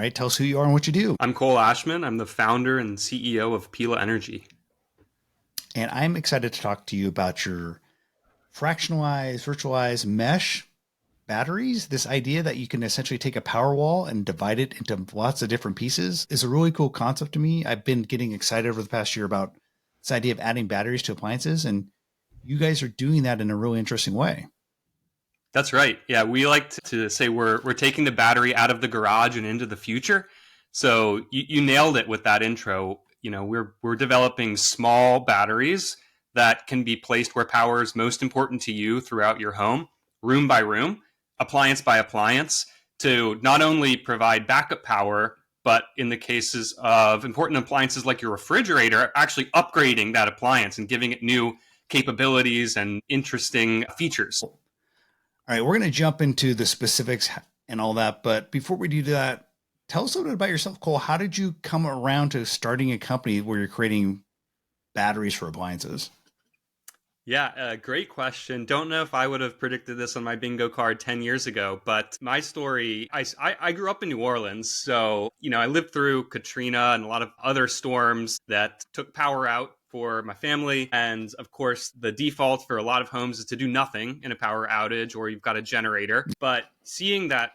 right, tell us who you are and what you do. I'm Cole Ashman. I'm the founder and CEO of Pila Energy. And I'm excited to talk to you about your fractionalized, virtualized mesh batteries. This idea that you can essentially take a power wall and divide it into lots of different pieces is a really cool concept to me. I've been getting excited over the past year about this idea of adding batteries to appliances, and you guys are doing that in a really interesting way. That's right. Yeah, we like to say we're taking the battery out of the garage and into the future. So you nailed it with that intro. We're developing small batteries that can be placed where power is most important to you throughout your home, room by room, appliance by appliance, to not only provide backup power, but in the cases of important appliances like your refrigerator, actually upgrading that appliance and giving it new capabilities and interesting features. All right, we're going to jump into the specifics and all that. But before we do that, tell us a little bit about yourself, Cole. How did you come around to starting a company where you're creating batteries for appliances? Yeah, great question. Don't know if I would have predicted this on my bingo card 10 years ago, but my story, I grew up in New Orleans. So, I lived through Katrina and a lot of other storms that took power out for my family. And of course, the default for a lot of homes is to do nothing in a power outage, or you've got a generator. But seeing that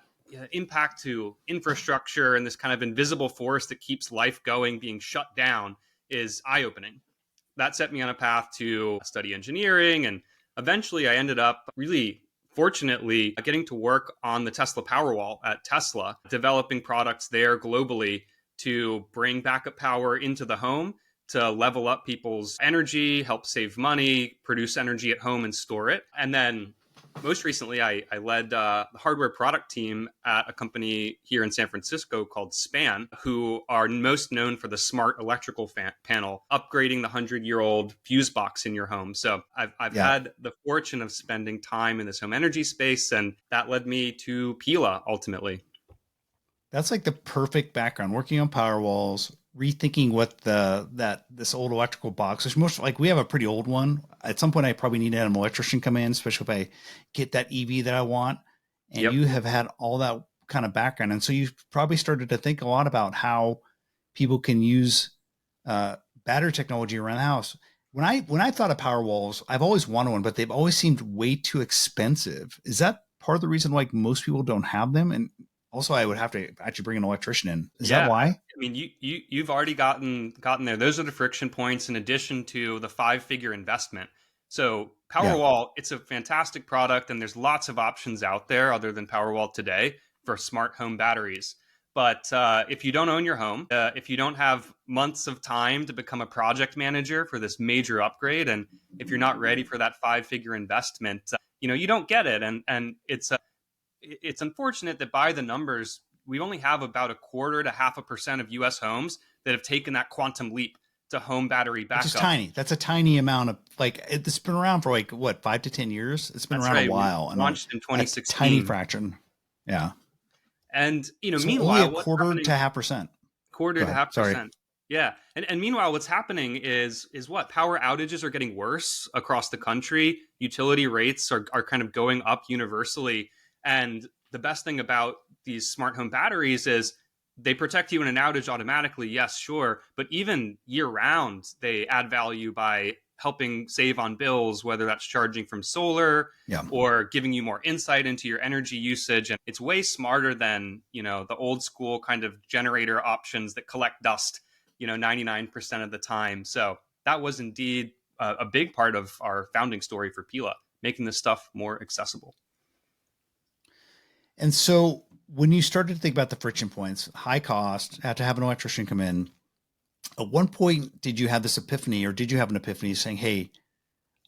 impact to infrastructure and this kind of invisible force that keeps life going being shut down is eye-opening. That set me on a path to study engineering. And eventually I ended up really fortunately getting to work on the Tesla Powerwall at Tesla, developing products there globally to bring backup power into the home, to level up people's energy, help save money, produce energy at home and store it. And then most recently, I led the hardware product team at a company here in San Francisco called Span, who are most known for the smart electrical panel, upgrading the 100-year-old fuse box in your home. So I've Yeah, had the fortune of spending time in this home energy space, and that led me to Pila ultimately. that's like the perfect background. Working on power walls, rethinking what this old electrical box, which most like we have a pretty old one. At some point, I probably need to have an electrician come in, especially if I get that EV that I want. And Yep. you have had all that kind of background, and so you've probably started to think a lot about how people can use uh, battery technology around the house. When I thought of power walls, I've always wanted one, but they've always seemed way too expensive. Is that part of the reason like most people don't have them? And also, I would have to actually bring an electrician in. Is that Yeah, why? I mean, you've already gotten there. Those are the friction points in addition to the five-figure investment. So Yeah. Powerwall, it's a fantastic product, and there's lots of options out there other than Powerwall today for smart home batteries. But if you don't own your home, if you don't have months of time to become a project manager for this major upgrade, and if you're not ready for that five-figure investment, you don't get it. And it's unfortunate that by the numbers, we only have about a quarter to half a percent of US homes that have taken that quantum leap to home battery Which is backup. tiny. That's a tiny amount of like it's been around for like what 5 to 10 years. It's been That's around a right. We while, and launched in a tiny 2016. fraction. Yeah. And, So only a meanwhile, what's quarter to happening, half percent. quarter Go to ahead. half Sorry. percent. Yeah. And meanwhile, what's happening is what power outages are getting worse across the country. Utility rates are kind of going up universally. And the best thing about these smart home batteries is they protect you in an outage automatically. Yes, sure. But even year round, they add value by helping save on bills, whether that's charging from solar Yeah. or giving you more insight into your energy usage. And it's way smarter than, the old school kind of generator options that collect dust, 99% of the time. So that was indeed a big part of our founding story for Pila, making this stuff more accessible. And so when you started to think about the friction points, high cost, had to have an electrician come in. At one point, did you have this epiphany, or did you have an epiphany saying, "Hey,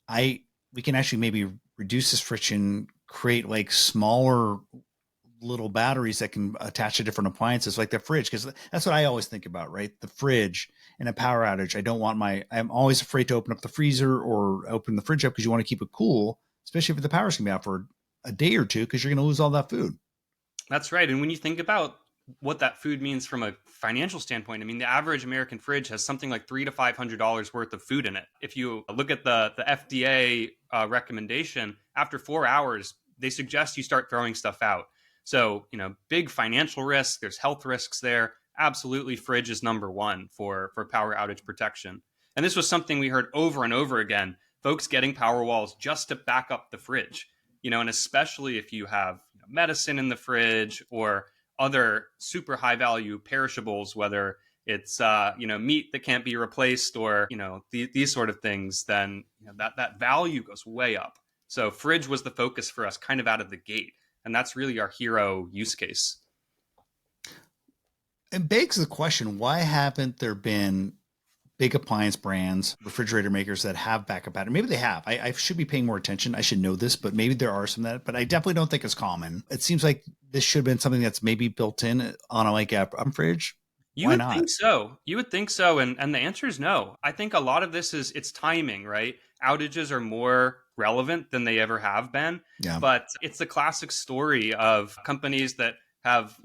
I we can actually maybe reduce this friction, create like smaller little batteries that can attach to different appliances like the fridge," because that's what I always think about, right? The fridge in a power outage. I'm always afraid to open up the freezer or open the fridge up because you want to keep it cool, especially if the power's going to be out for a day or two because you're going to lose all that food. That's right. And when you think about what that food means from a financial standpoint, I mean, the average American fridge has something like $300 to $500 worth of food in it. If you look at the FDA recommendation, after 4 hours, they suggest you start throwing stuff out. So, big financial risk, there's health risks there. Absolutely, fridge is number one for power outage protection. And this was something we heard over and over again, folks getting power walls just to back up the fridge. And especially if you have medicine in the fridge or other super high value perishables, whether it's meat that can't be replaced or these sort of things, then that value goes way up. So fridge was the focus for us kind of out of the gate, and that's really our hero use case. It begs the question, why haven't there been big appliance brands, refrigerator makers that have backup battery? Maybe they have. I should be paying more attention. I should know this, but maybe there are some that, but I definitely don't think it's common. It seems like this should have been something that's maybe built in on a fridge. You Why would not? think so. You would think so. And the answer is no. I think a lot of this is it's timing, right? Outages are more relevant than they ever have been. Yeah. But it's the classic story of companies that have,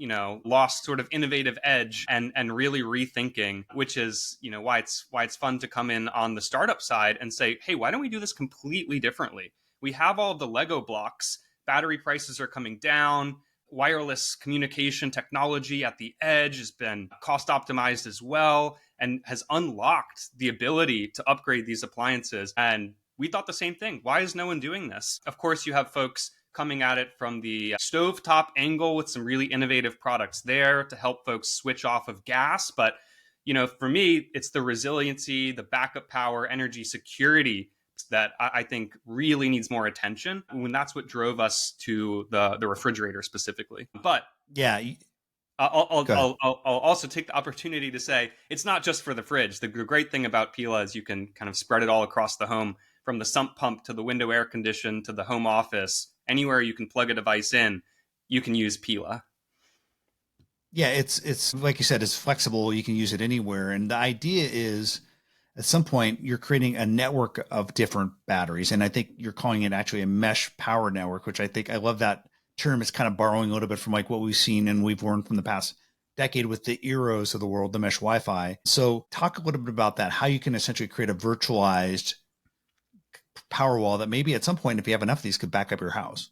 lost sort of innovative edge and really rethinking, which is, why it's fun to come in on the startup side and say, hey, why don't we do this completely differently? We have all of the Lego blocks. Battery prices are coming down. Wireless communication technology at the edge has been cost optimized as well and has unlocked the ability to upgrade these appliances. And we thought the same thing. Why is no one doing this? Of course, you have folks coming at it from the stovetop angle with some really innovative products there to help folks switch off of gas. But, for me, it's the resiliency, the backup power, energy security that I think really needs more attention. When that's what drove us to the refrigerator specifically. But yeah, I'll also take the opportunity to say it's not just for the fridge. The great thing about Pila is you can kind of spread it all across the home, from the sump pump to the window air condition to the home office. Anywhere you can plug a device in, you can use Pila. Yeah, it's like you said, it's flexible. You can use it anywhere. And the idea is, at some point, you're creating a network of different batteries. And I think you're calling it actually a mesh power network, which I love that term. It's kind of borrowing a little bit from like what we've seen and we've learned from the past decade with the Eros of the world, the mesh Wi-Fi. So talk a little bit about that, how you can essentially create a virtualized power wall that maybe at some point, if you have enough of these, could back up your house.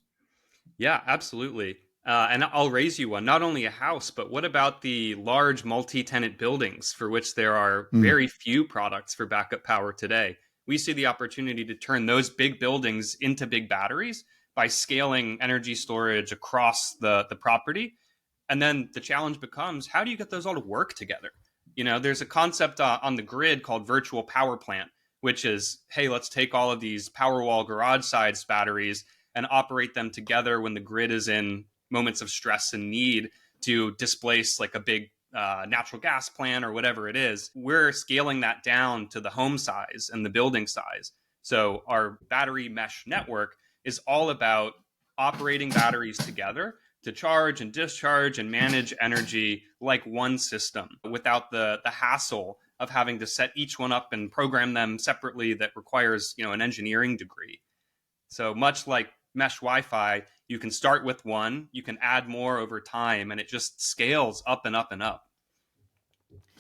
Yeah, absolutely. And I'll raise you one, not only a house, but what about the large multi-tenant buildings for which there are very few products for backup power today? We see the opportunity to turn those big buildings into big batteries by scaling energy storage across the property. And then the challenge becomes, how do you get those all to work together? There's a concept on the grid called virtual power plant, which is, hey, let's take all of these Powerwall garage-sized batteries and operate them together when the grid is in moments of stress and need to displace like a big natural gas plant or whatever it is. We're scaling that down to the home size and the building size. So our battery mesh network is all about operating batteries together to charge and discharge and manage energy like one system without the hassle of having to set each one up and program them separately that requires, an engineering degree. So much like mesh Wi-Fi, you can start with one, you can add more over time, and it just scales up and up and up.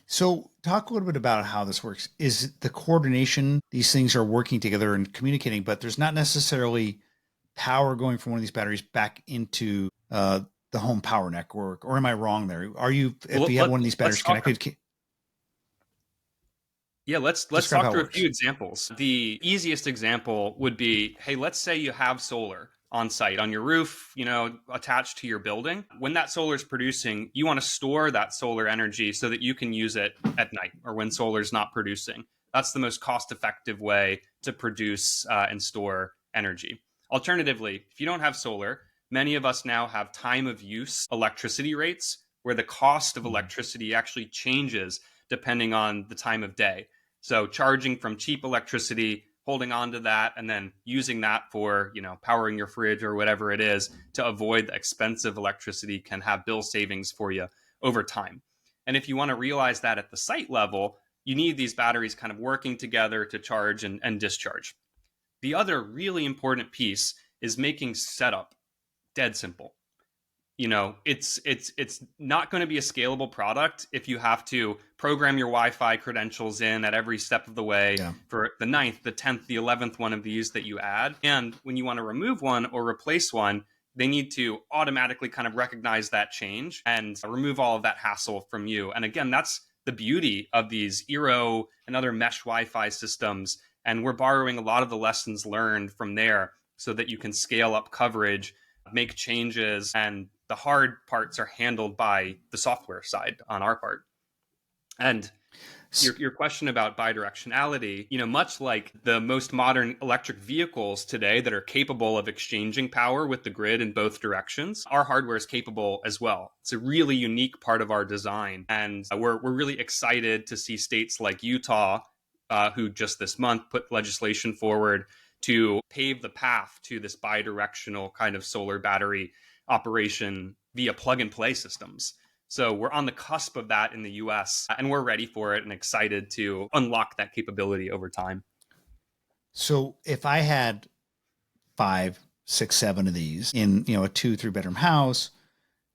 So talk a little bit about how this works. Is the coordination, these things are working together and communicating, but there's not necessarily power going from one of these batteries back into the home power network, or am I wrong there? Are you, if you have one of these batteries connected? Yeah, let's talk through a few examples. The easiest example would be, hey, let's say you have solar on site, on your roof, attached to your building. When that solar is producing, you want to store that solar energy so that you can use it at night or when solar is not producing. That's the most cost-effective way to produce and store energy. Alternatively, if you don't have solar, many of us now have time of use electricity rates where the cost of electricity actually changes depending on the time of day. So charging from cheap electricity, holding on to that, and then using that for, powering your fridge or whatever it is to avoid the expensive electricity can have bill savings for you over time. And if you want to realize that at the site level, you need these batteries kind of working together to charge and discharge. The other really important piece is making setup dead simple. It's not going to be a scalable product if you have to program your Wi-Fi credentials in at every step of the way for the 9th, the 10th, the 11th one of these that you add. And when you want to remove one or replace one, they need to automatically kind of recognize that change and remove all of that hassle from you. And again, that's the beauty of these Eero and other mesh Wi-Fi systems. And we're borrowing a lot of the lessons learned from there so that you can scale up coverage, make changes, and the hard parts are handled by the software side on our part. And your question about bidirectionality, much like the most modern electric vehicles today that are capable of exchanging power with the grid in both directions, our hardware is capable as well. It's a really unique part of our design. And we're really excited to see states like Utah, who just this month put legislation forward to pave the path to this bidirectional kind of solar battery operation via plug and play systems. So we're on the cusp of that in the US, and we're ready for it and excited to unlock that capability over time. So if I had 5, 6, 7 of these in, a 2, 3 bedroom house,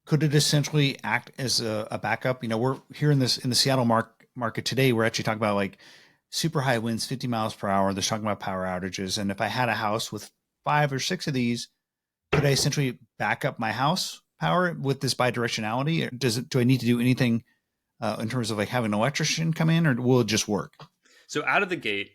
could it essentially act as a backup? We're here in the Seattle market today. We're actually talking about like super high winds, 50 miles per hour. They're talking about power outages. And if I had a house with 5 or 6 of these, could I essentially back up my house power with this bidirectionality? Do I need to do anything in terms of like having an electrician come in, or will it just work? So out of the gate,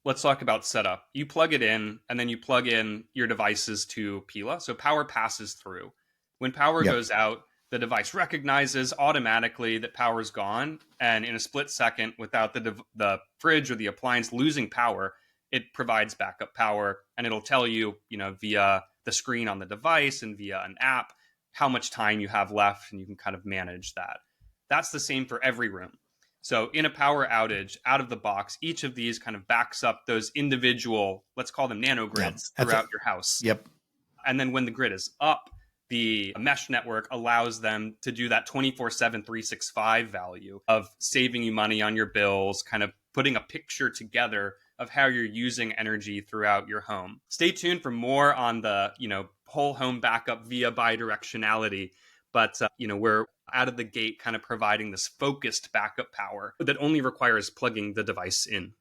let's talk about setup. You plug it in, and then you plug in your devices to Pila. So power passes through. When power goes out, the device recognizes automatically that power's gone, and in a split second, without the fridge or the appliance losing power, it provides backup power, and it'll tell you, via the screen on the device and via an app, how much time you have left, and you can kind of manage that. That's the same for every room. So in a power outage, out of the box, each of these kind of backs up those individual, let's call them nanogrids throughout your house. Yep. And then when the grid is up, the mesh network allows them to do that 24/7, 365 value of saving you money on your bills, kind of putting a picture together of how you're using energy throughout your home. Stay tuned for more on the, whole home backup via bidirectionality. But, we're out of the gate kind of providing this focused backup power that only requires plugging the device in.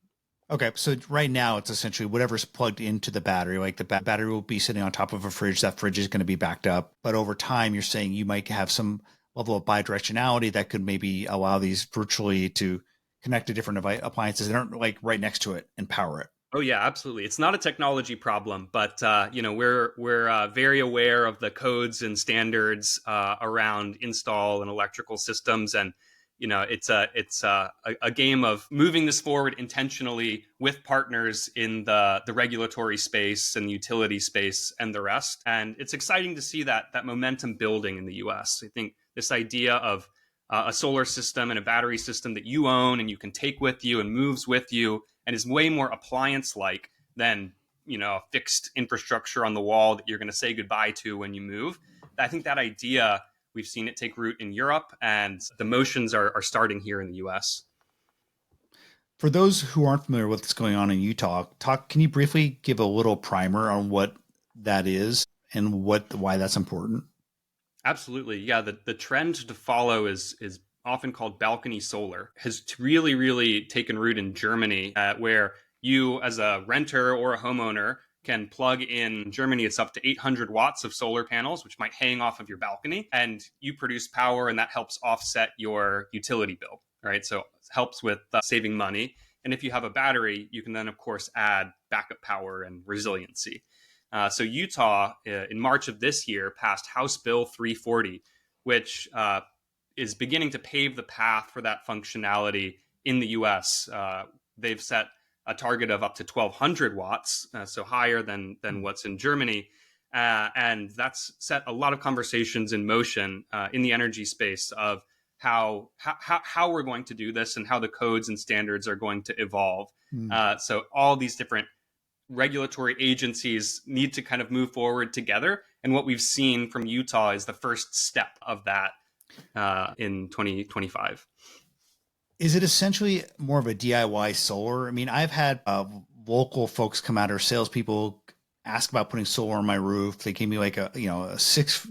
Okay, so right now it's essentially whatever's plugged into the battery. Like the battery will be sitting on top of a fridge. That fridge is going to be backed up. But over time, you're saying you might have some level of bidirectionality that could maybe allow these virtually to connect to different appliances that aren't like right next to it and power it. Oh yeah, absolutely. It's not a technology problem, but we're very aware of the codes and standards around install and electrical systems, and it's a game of moving this forward intentionally with partners in the regulatory space and utility space and the rest. And it's exciting to see that momentum building in the U.S. I think this idea of a solar system and a battery system that you own and you can take with you and moves with you and is way more appliance-like than a fixed infrastructure on the wall that you're going to say goodbye to when you move. I think that idea, we've seen it take root in Europe, and the motions are starting here in the US. For those who aren't familiar with what's going on in Utah, can you briefly give a little primer on what that is and why that's important? Absolutely. Yeah, the trend to follow is often called balcony solar, has really, really taken root in Germany, where you as a renter or a homeowner can plug in Germany. It's up to 800 watts of solar panels, which might hang off of your balcony, and you produce power, and that helps offset your utility bill, right? So it helps with saving money. And if you have a battery, you can then, of course, add backup power and resiliency. So Utah, in March of this year, passed House Bill 340, which is beginning to pave the path for that functionality in the U.S. They've set a target of up to 1,200 watts, so higher than what's in Germany. And that's set a lot of conversations in motion in the energy space of how we're going to do this and how the codes and standards are going to evolve. So all these different regulatory agencies need to kind of move forward together. And what we've seen from Utah is the first step of that in 2025. Is it essentially more of a DIY solar? I mean, I've had local folks come out, or salespeople ask about putting solar on my roof. They gave me like a 6,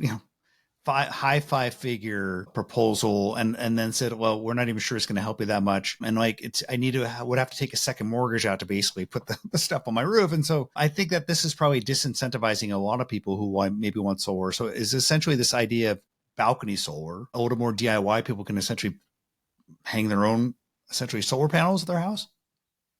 high five figure proposal and then said, well, we're not even sure it's going to help you that much. And like, would have to take a second mortgage out to basically put the stuff on my roof. And so I think that this is probably disincentivizing a lot of people who maybe want solar. So is essentially this idea of balcony solar, a little more DIY, people can essentially hang their own essentially solar panels at their house.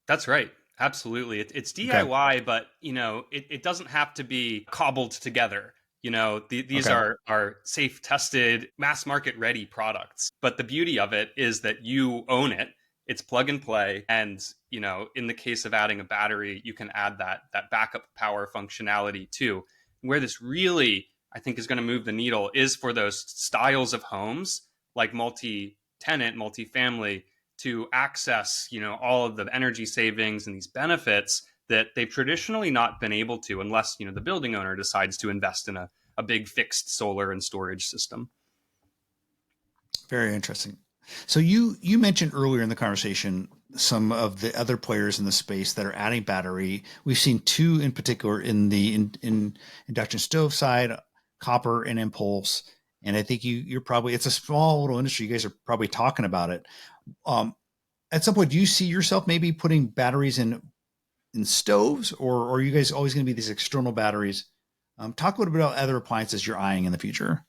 That's right. Absolutely. It's Okay. DIY, but it doesn't have to be cobbled together. These Okay. are safe, tested, mass market ready products. But the beauty of it is that you own it. It's plug and play. And, in the case of adding a battery, you can add that backup power functionality too. Where this really, I think, is going to move the needle is for those styles of homes like multi-tenant, multi-family, to access, all of the energy savings and these benefits that they've traditionally not been able to unless, the building owner decides to invest in a big fixed solar and storage system. Very interesting. So you mentioned earlier in the conversation some of the other players in the space that are adding battery. We've seen two in particular in the in induction stove side, copper and impulse. And I think you're probably, it's a small little industry. You guys are probably talking about it. Um, at some point, do you see yourself maybe putting batteries in stoves, or are you guys always going to be these external batteries? Talk a little bit about other appliances you're eyeing in the future.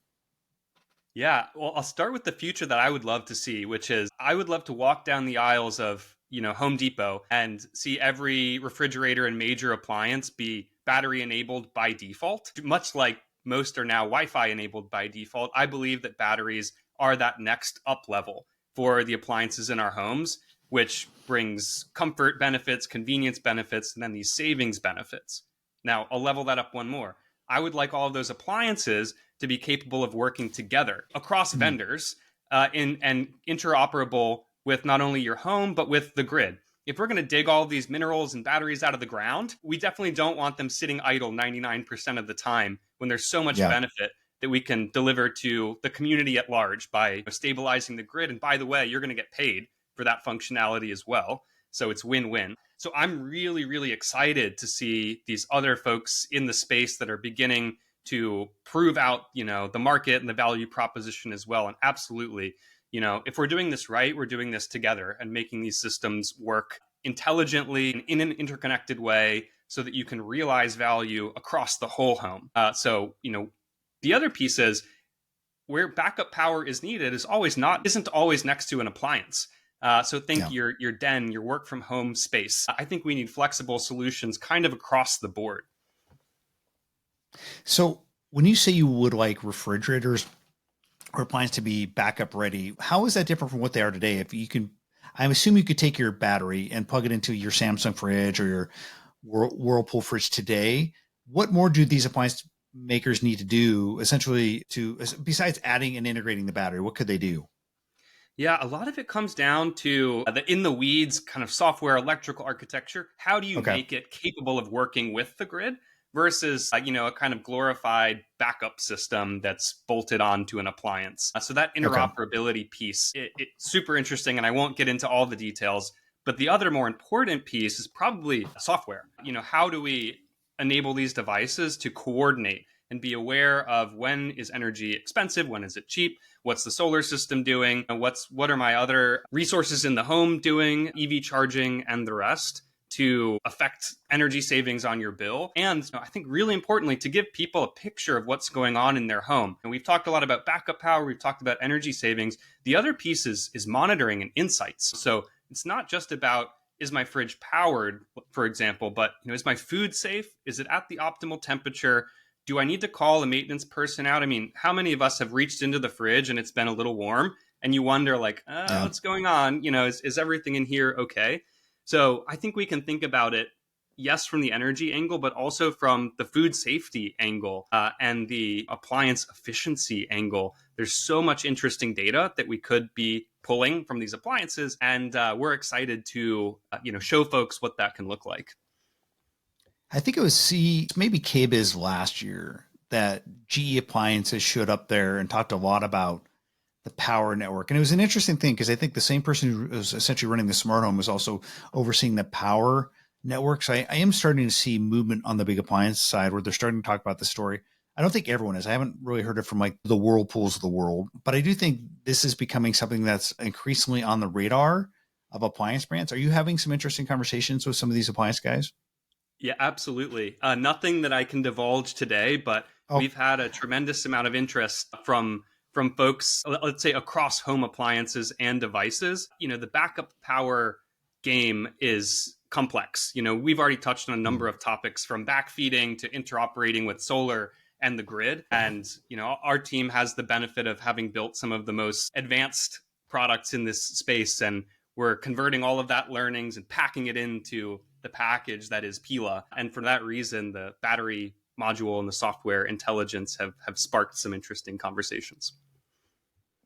Yeah, well, I'll start with the future that I would love to see, which is I would love to walk down the aisles of, Home Depot and see every refrigerator and major appliance be battery enabled by default. Much like most are now Wi-Fi enabled by default, I believe that batteries are that next up level for the appliances in our homes, which brings comfort benefits, convenience benefits, and then these savings benefits. Now, I'll level that up one more. I would like all of those appliances to be capable of working together across Mm, vendors and interoperable with not only your home, but with the grid. If we're going to dig all of these minerals and batteries out of the ground, we definitely don't want them sitting idle 99% of the time when there's so much yeah. benefit that we can deliver to the community at large by stabilizing the grid. And by the way, you're going to get paid for that functionality as well. So it's win-win. So I'm really, really excited to see these other folks in the space that are beginning to prove out, the market and the value proposition as well. And absolutely, if we're doing this right, we're doing this together and making these systems work intelligently and in an interconnected way so that you can realize value across the whole home. The other piece is where backup power is needed isn't always next to an appliance. So think Yeah. your den, your work from home space. I think we need flexible solutions kind of across the board. So when you say you would like refrigerators or appliances to be backup ready, how is that different from what they are today? If you can, I assume you could take your battery and plug it into your Samsung fridge or your Whirlpool fridge today. What more do these appliance makers need to do essentially besides adding and integrating the battery? What could they do? Yeah, a lot of it comes down to the in the weeds kind of software electrical architecture. How do you Okay. make it capable of working with the grid versus, a kind of glorified backup system that's bolted onto an appliance? So that Okay. interoperability piece, it's super interesting, and I won't get into all the details. But the other more important piece is probably software. How do we enable these devices to coordinate and be aware of when is energy expensive, when is it cheap, what's the solar system doing, what are my other resources in the home doing, EV charging and the rest, to affect energy savings on your bill. And I think really importantly, to give people a picture of what's going on in their home. And we've talked a lot about backup power, we've talked about energy savings. The other piece is monitoring and insights. So it's not just about, is my fridge powered, for example, but is my food safe? Is it at the optimal temperature? Do I need to call a maintenance person out? I mean, how many of us have reached into the fridge and it's been a little warm and you wonder like, Yeah. what's going on? Is everything in here okay? So I think we can think about it, yes, from the energy angle, but also from the food safety angle and the appliance efficiency angle. There's so much interesting data that we could be pulling from these appliances, and we're excited to show folks what that can look like. I think it was maybe KBIS last year that GE Appliances showed up there and talked a lot about the power network. And it was an interesting thing because I think the same person who was essentially running the smart home was also overseeing the power network. So I am starting to see movement on the big appliance side where they're starting to talk about the story. I don't think everyone is. I haven't really heard it from like the whirlpools of the world, but I do think this is becoming something that's increasingly on the radar of appliance brands. Are you having some interesting conversations with some of these appliance guys? Yeah, absolutely. Nothing that I can divulge today, but Oh, we've had a tremendous amount of interest from folks, let's say across home appliances and devices. The backup power game is complex. We've already touched on a number of topics from backfeeding to interoperating with solar and the grid. And, our team has the benefit of having built some of the most advanced products in this space. And we're converting all of that learnings and packing it into the package that is Pila. And for that reason, the battery module and the software intelligence have sparked some interesting conversations.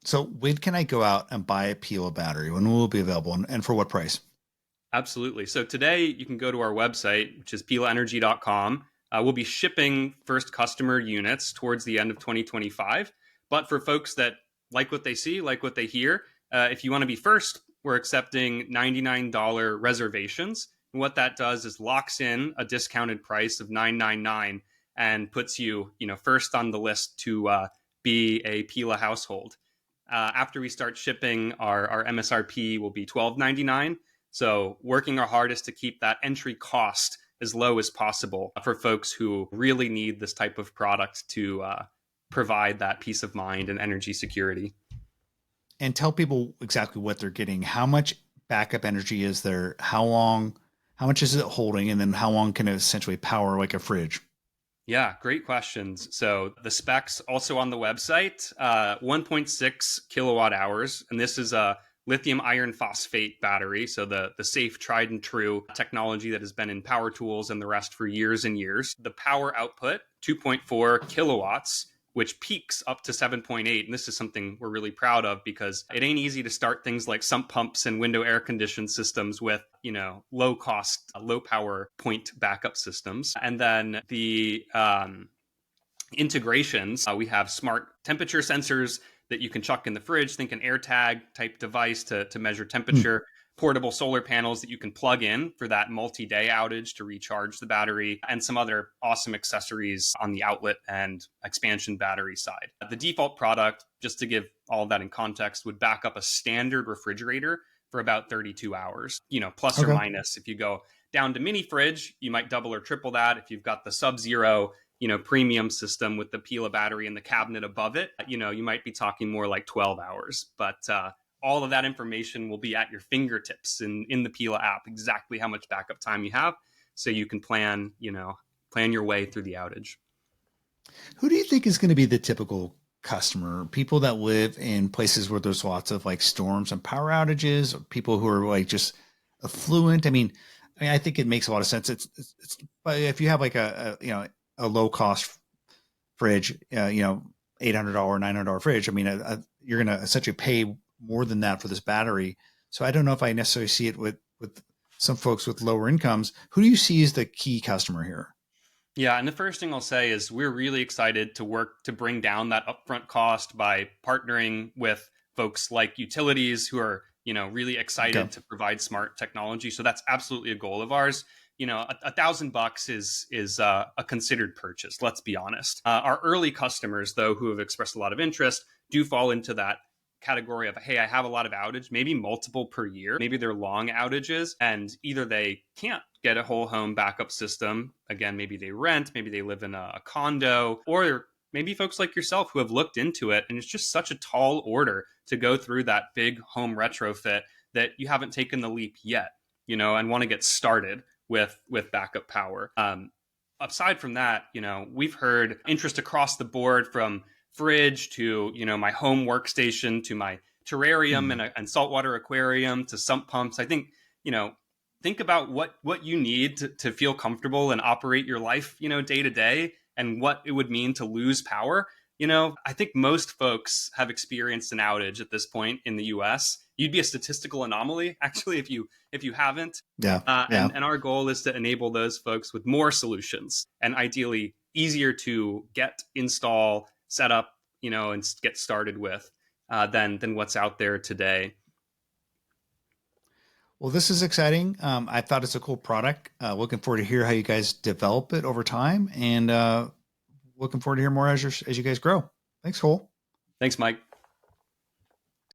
so when can I go out and buy a Pila battery? When will it be available and for what price? Absolutely. So today you can go to our website, which is pilaaenergy.com. We'll be shipping first customer units towards the end of 2025. But for folks that like what they see, like what they hear, if you want to be first, we're accepting $99 reservations. And what that does is locks in a discounted price of $999 and puts you, first on the list to be a Pila household. After we start shipping, our MSRP will be $12.99. So working our hardest to keep that entry cost as low as possible for folks who really need this type of product to provide that peace of mind and energy security. And tell people exactly what they're getting. How much backup energy is there? How much is it holding? And then how long can it essentially power like a fridge? Yeah, great questions. So the specs also on the website, 1.6 kilowatt hours, and this is a lithium iron phosphate battery. So the safe, tried and true technology that has been in power tools and the rest for years and years. The power output, 2.4 kilowatts, which peaks up to 7.8. And this is something we're really proud of because it ain't easy to start things like sump pumps and window air conditioned systems with, low cost, low power point backup systems. And then the integrations, we have smart temperature sensors that you can chuck in the fridge, think an AirTag type device to measure Hmm. temperature, portable solar panels that you can plug in for that multi-day outage to recharge the battery, and some other awesome accessories on the outlet and expansion battery side. The default product, just to give all of that in context, would back up a standard refrigerator for about 32 hours, plus or Okay. minus. If you go down to mini fridge, you might double or triple that. If you've got the sub-zero premium system with the Pila battery and the cabinet above it, you might be talking more like 12 hours. But all of that information will be at your fingertips in the Pila app, exactly how much backup time you have. So you can plan your way through the outage. Who do you think is going to be the typical customer? People that live in places where there's lots of like storms and power outages, or people who are like just affluent. I think it makes a lot of sense. But if you have like a low cost fridge, $800, $900 fridge, you're going to essentially pay more than that for this battery. So I don't know if I necessarily see it with some folks with lower incomes. Who do you see as the key customer here? Yeah, and the first thing I'll say is we're really excited to work to bring down that upfront cost by partnering with folks like utilities who are, really Okay. excited to provide smart technology. So that's absolutely a goal of ours. $1,000 is a considered purchase. Let's be honest. Our early customers, though, who have expressed a lot of interest, do fall into that category of, hey, I have a lot of outage, maybe multiple per year. Maybe they're long outages, and either they can't get a whole home backup system. Again, maybe they rent, maybe they live in a condo, or maybe folks like yourself who have looked into it, and it's just such a tall order to go through that big home retrofit that you haven't taken the leap yet, and want to get started with backup power. Aside from that, we've heard interest across the board from fridge to my home workstation to my terrarium Hmm. and saltwater aquarium to sump pumps. I think think about what you need to feel comfortable and operate your life day to day, and what it would mean to lose power. I think most folks have experienced an outage at this point in the US. You'd be a statistical anomaly actually if you haven't. Yeah. Yeah. And our goal is to enable those folks with more solutions, and ideally easier to get, install, set up, and get started with than what's out there today. Well, this is exciting. I thought it's a cool product. Looking forward to hear how you guys develop it over time. And looking forward to hear more as you guys grow. Thanks, Cole. Thanks, Mike.